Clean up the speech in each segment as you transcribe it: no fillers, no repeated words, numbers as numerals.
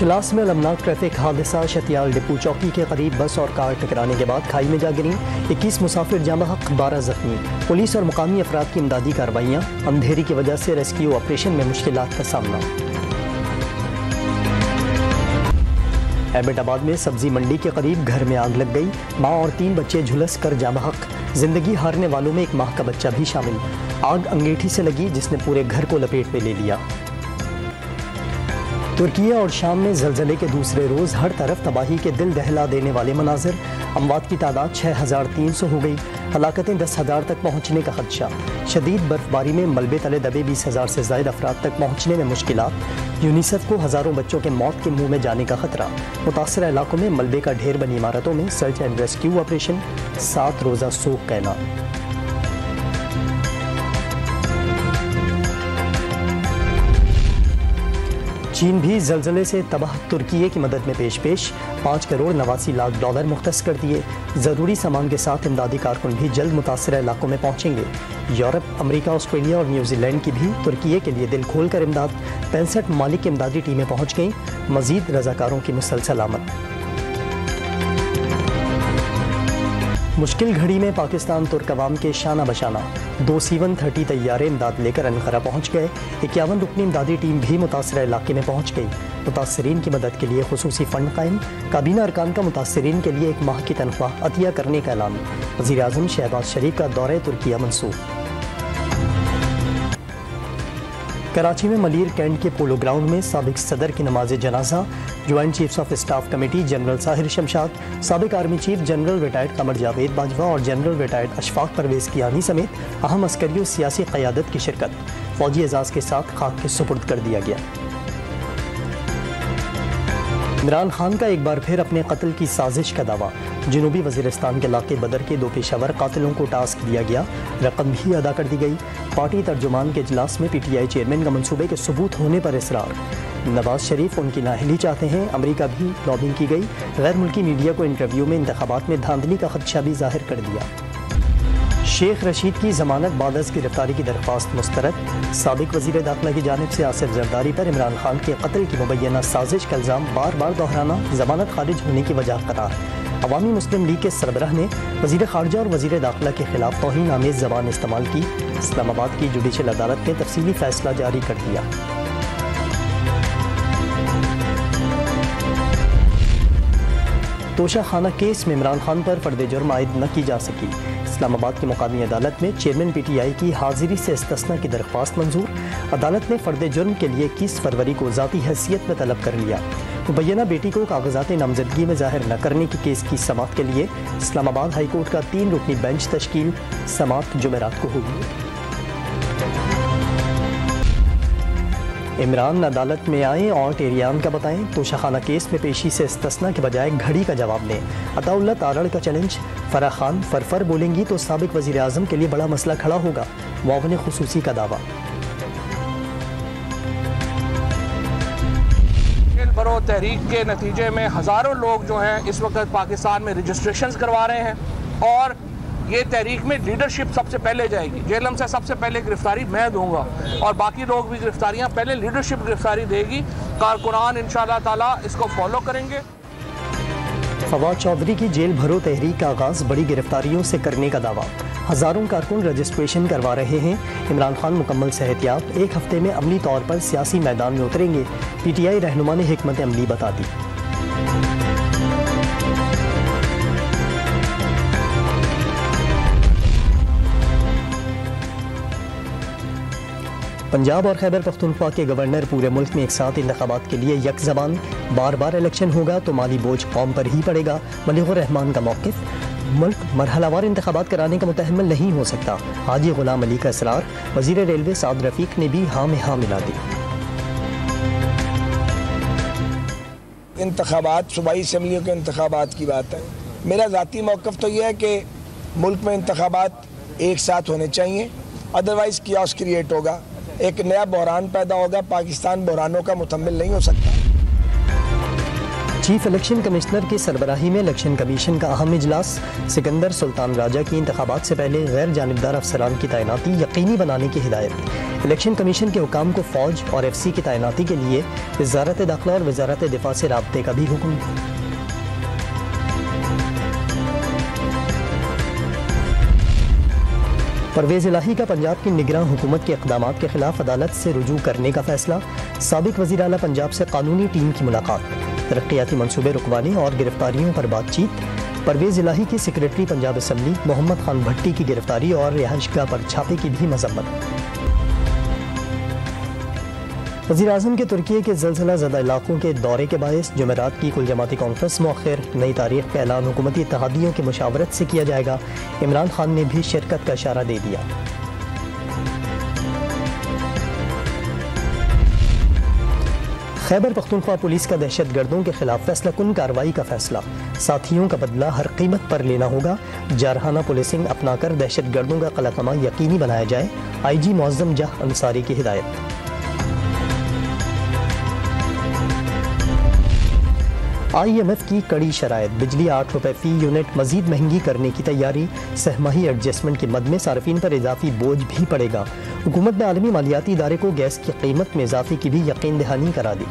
चलास में अलमनाक ट्रैफिक हादसा। शतियाल डिपो चौकी के करीब बस और कार टकराने के बाद खाई में जा गिरी। 21 मुसाफिर जाँ बहक, 12 जख्मी। पुलिस और मुकामी अफराद की इमदादी कार्रवाइयाँ। अंधेरी की वजह से रेस्क्यू ऑपरेशन में मुश्किलात का सामना। एबटाबाद में सब्जी मंडी के करीब घर में आग लग गई। माँ और 3 बच्चे झुलस कर जाँ बहक। जिंदगी हारने वालों में 1 माह का बच्चा भी शामिल। आग अंगीठी से लगी जिसने पूरे घर को लपेट में ले लिया। तुर्की और शाम में ज़लज़ले के दूसरे रोज़ हर तरफ तबाही के दिल दहला देने वाले मनाजिर। अमवात की तादाद 6300 हो गई। हलाकतें 10,000 तक पहुँचने का खदशा। शदीद बर्फबारी में मलबे तले दबे 20,000 से ज़ायद अफराद तक पहुँचने में मुश्किलात। यूनिसेफ को हज़ारों बच्चों के मौत के मुँह में जाने का खतरा। मुतासरा इलाकों में मलबे का ढेर बनी इमारतों में सर्च एंड रेस्क्यू ऑपरेशन। 7 रोज़ा सोग का ऐलान। चीन भी ज़लज़ले से तबाह तुर्की की मदद में पेश। $5 करोड़ 89 लाख मुख्तस कर दिए। ज़रूरी सामान के साथ इमदादी कारकुन भी जल्द मुतासरा इलाकों में पहुँचेंगे। यूरोप, अमेरिका, ऑस्ट्रेलिया और न्यूजीलैंड की भी तुर्की के लिए दिल खोल कर इमदाद। 65 ममालिक की इमदादी टीमें पहुँच गईं। मज़ीद रज़ाकारों की मुसलसल आमद। मुश्किल घड़ी में पाकिस्तान तुर्क अवाम के शाना बशाना। 2 C-130 तैयारे इमदाद लेकर अनकरा पहुँच गए। 51 रुकनी इमदादी टीम भी मुतासरा इलाके में पहुँच गई। मुतासरीन की मदद के लिए खुसूसी फ़ंड कायम। काबीना अरकान का मुतासरीन के लिए 1 माह की तनख्वाह अतिया करने का ऐलान। वज़ीर आज़म शहबाज शरीफ का दौरे तुर्किया मंसूख। कराची में मलीर कैंट के पोलो ग्राउंड में साबिक सदर की नमाज जनाजा। Joint chiefs of staff committee general Sahir Shamshad, साबिक army chief general retired Qamar Javed Bajwa और जनरल रिटायर्ड अशफाक परवेज़ कियानी समेत अहम अस्करी और सियासी क़यादत की शिरकत। फौजी एजाज़ के साथ खाक के सुपुर्द कर दिया गया। इमरान खान का एक बार फिर अपने कत्ल की साजिश का दावा। जनूबी वज़ीरिस्तान के इलाके बदर के 2 पेशावर कातिलों को टास्क दिया गया। रकम भी अदा कर दी गई। पार्टी तर्जुमान के इजलास में PTI चेयरमैन का मंसूबे के सबूत होने पर इसरार। नवाज शरीफ उनकी नाअहली चाहते हैं। अमेरिका भी लॉबिंग की गई। गैर मुल्की मीडिया को इंटरव्यू में इंतखाबात में धांधली का खदशा भी जाहिर कर दिया। शेख रशीद की जमानत बाद अज़ गिरफ्तारी की दरख्वास्त मुस्तरद। साबिक वज़ीर दाखिला की जानिब से आसिफ जरदारी पर इमरान खान के कत्ल की मुबैना साजिश का इल्ज़ाम बार बार दोहराना जमानत खारिज होने की वजह करार। अवामी मुस्लिम लीग के सरबराह ने वज़ीर ख़ारजा और वज़ीर दाखिला के खिलाफ तौहीन आमेज़ ज़बान इस्तेमाल की। इस्लामाबाद की जुडिशल अदालत ने तफसीली फ़ैसला जारी कर दिया। तोशा खाना केस में इमरान खान पर फर्द जुर्म आयद न की जा सकी। इस्लामाबाद की मुकामी अदालत में चेयरमैन PTI की हाजिरी से इस्तिस्ना की दरख्वास्त मंजूर। अदालत ने फर्द जुर्म के लिए 21 फरवरी को ज़ाती हैसियत में तलब कर लिया। मुबैना बेटी को कागजात नामजदगी में ज़ाहिर न करने के केस की समाअत के लिए इस्लामाबाद हाई कोर्ट का 3 रुकनी बेंच तश्कील। समाअत जुमेरात को होगी। इमरान अदालत में आए और टेरियान का बताएं। तोशाखाना केस में पेशी से इस्तिस्ना के बजाय घड़ी का जवाब दें। अताउल्लाह तारड़ का चैलेंज। फराह खान फरफर बोलेंगी तो साबिक वज़ीर आज़म के लिए बड़ा मसला खड़ा होगा। मुआविन खुसूसी का दावा। बरो तहरीक के नतीजे में हज़ारों लोग जो हैं इस वक्त पाकिस्तान में रजिस्ट्रेशन करवा रहे हैं और ये तहरीक में लीडरशिप सबसे पहले जाएगी। जेलम से सबसे पहले गिरफ्तारी मैं दूंगा और बाकी लोग भी गिरफ्तारियां पहले लीडरशिप गिरफ्तारी देगी। कारकुनान इंशाअल्लाह ताला इसको फॉलो करेंगे। फवाद चौधरी की जेल भरो तहरीक का आगाज़ बड़ी गिरफ्तारियों से करने का दावा। हज़ारों कारकुन रजिस्ट्रेशन करवा रहे हैं। इमरान खान मुकम्मल सेहतियाब। 1 हफ्ते में अमली तौर पर सियासी मैदान में उतरेंगे। PTI रहनुमा ने हिकमत अमली बता दी। पंजाब और खैबर पख्तूनख्वा के गवर्नर पूरे मुल्क में एक साथ इंतखाबात के लिए यक ज़बान। बार बार इलेक्शन होगा तो माली बोझ कौम पर ही पड़ेगा। मलिकुर रहमान का मौक़िफ़। मुल्क मरहलावार इंतखाबात कराने का मुतहम्मिल नहीं हो सकता। हाजी गुलाम अली का इसरार। वज़ीर रेलवे साद रफ़ीक ने भी हाँ में हाँ मिला दी। इंतखाबात सूबाई असम्बलियों के इंतखाबात की बात है। मेरा ज़ाती मौक़िफ़ तो यह है कि मुल्क में इंतखाबात एक साथ होने चाहिए, अदरवाइज़ कियास क्रिएट होगा, एक नया बहरान पैदा होगा। पाकिस्तान बहरानों का मुतहम्मिल नहीं हो सकता। चीफ इलेक्शन कमिश्नर की सरबराही में इलेक्शन कमीशन का अहम इजलास। सिकंदर सुल्तान राजा की इंतखाबात से पहले गैर जानिबदार अफसरान की तैनाती यकीनी बनाने की हिदायत। इलेक्शन कमीशन के हुकाम को फौज और FC की तैनाती के लिए वजारत दाखिला और वजारत दिफा से राब्ते का भी हुक्म। परवेज़ इलाही का पंजाब की निगरान हुकूमत के इक़दामात के खिलाफ अदालत से रुजू करने का फैसला। साबिक वज़ीर आला पंजाब से कानूनी टीम की मुलाकात। तरक्याती मंसूबे रुकवाने और गिरफ्तारियों पर बातचीत। परवेज़ इलाही की सेक्रेटरी पंजाब असम्बली मोहम्मद खान भट्टी की गिरफ्तारी और रिहाइशगाह पर छापे की भी मजम्मत। वज़ीर आज़म के तुर्की के ज़लज़ला ज़दा इलाकों के दौरे के बायस जुमेरात की कुल जमाती कॉन्फ्रेंस मौखिर। नई तारीख का ऐलान हुकूमती इत्तेहादियों की मुशावरत से किया जाएगा। इमरान खान ने भी शिरकत का इशारा दे दिया। खैबर पख्तूनख्वा पुलिस का दहशत गर्दों के खिलाफ फैसला कुन कार्रवाई का फैसला। साथियों का बदला हर कीमत पर लेना होगा। जारहाना पुलिसिंग अपनाकर दहशत गर्दों का कलाकमा यकीनी बनाया जाए। IG मुअज़्ज़म जह अंसारी की हिदायत। IMF की कड़ी शराइत। बिजली 8 रुपए फी यूनिट मजीद महंगी करने की तैयारी। सहमाही एडजस्टमेंट की मद में सार्फिन पर इजाफी बोझ भी पड़ेगा। हुकूमत ने आलमी मालियाती इदारे को गैस की कीमत में इजाफे की भी यकीन दहानी करा दी।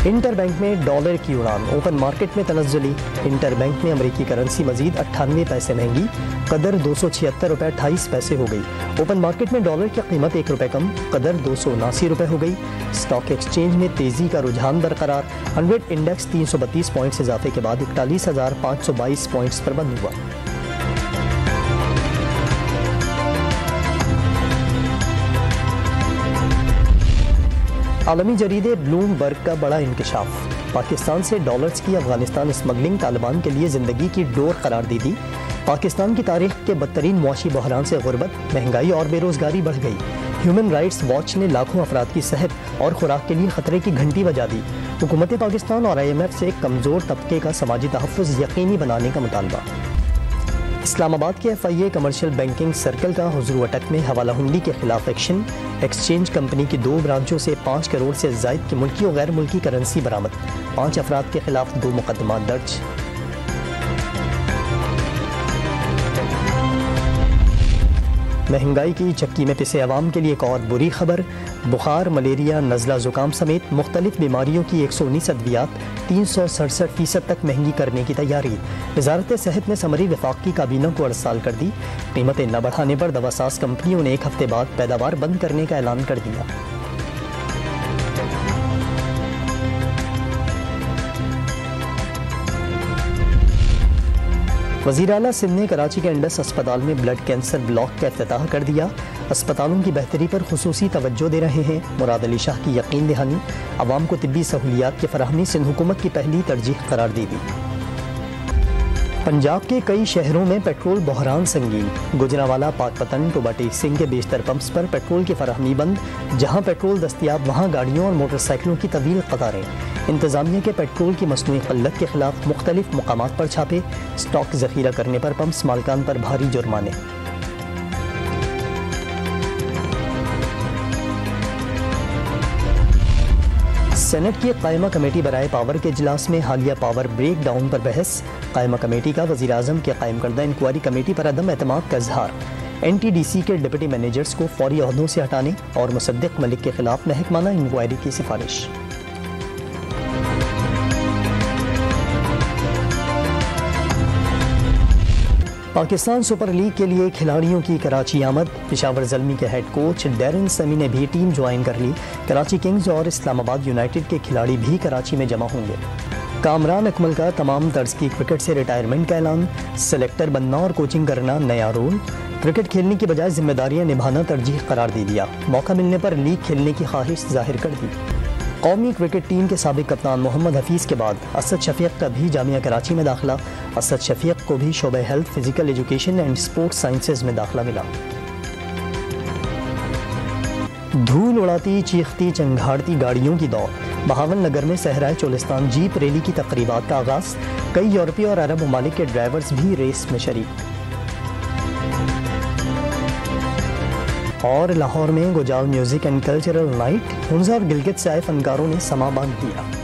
इंटर बैंक में डॉलर की उड़ान। ओपन मार्केट में तनज़्ज़ुली। इंटर बैंक में अमरीकी करेंसी मजीद 98 पैसे महंगी। कदर 276 रुपये 28 पैसे हो गई। ओपन मार्केट में डॉलर की कीमत 1 रुपये कम, कदर 279 रुपये हो गई। स्टॉक एक्सचेंज में तेजी का रुझान बरकरार। 100 इंडेक्स 332 पॉइंट्स इजाफे के बाद 41,522 पॉइंट्स पर बंद हुआ। आलमी जरीदे ब्लूमबर्ग का बड़ा इंकशाफ। पाकिस्तान से डॉलर्स की अफगानिस्तान स्मगलिंग तालिबान के लिए जिंदगी की डोर करार दी थी। पाकिस्तान की तारीख के बदतरीन मुआशी बहरान से गुर्बत, महंगाई और बेरोजगारी बढ़ गई। ह्यूमन राइट्स वॉच ने लाखों अफराद की सेहत और खुराक के लिए खतरे की घंटी बजा दी। हुकूमत पाकिस्तान और IMF से कमजोर तबके का समाजी तहफ़्फ़ुज़ यकीनी बनाने का मुतालबा। इस्लामाबाद के FIA कमर्शियल बैंकिंग सर्कल का हुजूर अटक में हवाला हुंडी के खिलाफ एक्शन। एक्सचेंज कंपनी की 2 ब्रांचों से 5 करोड़ से ज़ायद की मुल्की और गैर मुल्की करेंसी बरामद। 5 अफराद के खिलाफ 2 मुकदमा दर्ज। महंगाई की चक्की में पिसे अवाम के लिए एक और बुरी खबर। बुखार, मलेरिया, नज़ला, ज़ुकाम समेत मुख्तलिफ बीमारियों की 119 अद्वियात 367% तक महंगी करने की तैयारी। वजारत सेहत ने समरी वफाकी काबीना को 8 साल कर दी। कीमतें न बढ़ाने पर दवासाज कंपनियों ने 1 हफ्ते बाद पैदावार बंद करने का ऐलान कर दिया। वज़ीर आला सिंध ने कराची के इंडस अस्पताल में ब्लड कैंसर ब्लॉक का इफ्तिताह कर दिया। अस्पतालों की बेहतरी पर खुसूसी तवज्जो दे रहे हैं। मुराद अली शाह की यकीन दहानी। अवाम को तिब्बी सहूलियात की फराहमी सिंध हुकूमत की पहली तरजीह करार दी गई। पंजाब के कई शहरों में पेट्रोल बहरान संगीन। गुजरांवाला, पाकपतन, टोबाटी सिंह के बेशतर पंप्स पर पेट्रोल की फराहमी बंद। जहां पेट्रोल दस्तियाब वहां गाड़ियों और मोटरसाइकिलों की तवील कतारें। इंतजामिया के पेट्रोल की मसनूई क़िल्लत के खिलाफ मुख्तलिफ मकामात पर छापे। स्टॉक ज़ख़ीरा करने पर पंप्स मालिकान पर भारी जुर्माने। सेनेट की कायमा कमेटी बराए पावर के इजलास में हालिया पावर ब्रेक डाउन पर बहस। कायमा कमेटी का वज़ीर आज़म के कायम करदा इंक्वायरी कमेटी पर अदम एतमाद का इजहार। NTDC के डिप्टी मैनेजर्स को फौरी ओहदों से हटाने और मुसद्दिक मलिक के खिलाफ महकमाना इंक्वायरी की सिफारिश। पाकिस्तान सुपर लीग के लिए खिलाड़ियों की कराची आमद। पेशावर ज़ल्मी के हेड कोच डैरन समी ने भी टीम ज्वाइन कर ली। कराची किंग्स और इस्लामाबाद यूनाइटेड के खिलाड़ी भी कराची में जमा होंगे। कामरान अकमल का तमाम तर्ज की क्रिकेट से रिटायरमेंट का ऐलान। सेलेक्टर बनना और कोचिंग करना नया रोल। क्रिकेट खेलने की बजाय जिम्मेदारियां निभाना तरजीह करार दे दिया। मौका मिलने पर लीग खेलने की ख्वाहिश जाहिर कर दी। कौमी क्रिकेट टीम के साबिक कप्तान मोहम्मद हफीज़ के बाद असद शफीक का भी जामिया कराची में दाखिला। असद शफीक को भी शोबे health, physical education and sports sciences में दाखिला मिला। धूल उड़ाती, चीखती, चंगाड़ती गाड़ियों की दौड़। बहावन नगर में सहराए चोलिस्तान जीप रैली की तकरीबात का आगाज। कई यूरोपीय और अरब ममालिक के ड्राइवर्स भी रेस में शरीक। और लाहौर में Gojal music and cultural night, Hunza और गिलगित से आए फनकारों ने समा बांध दिया।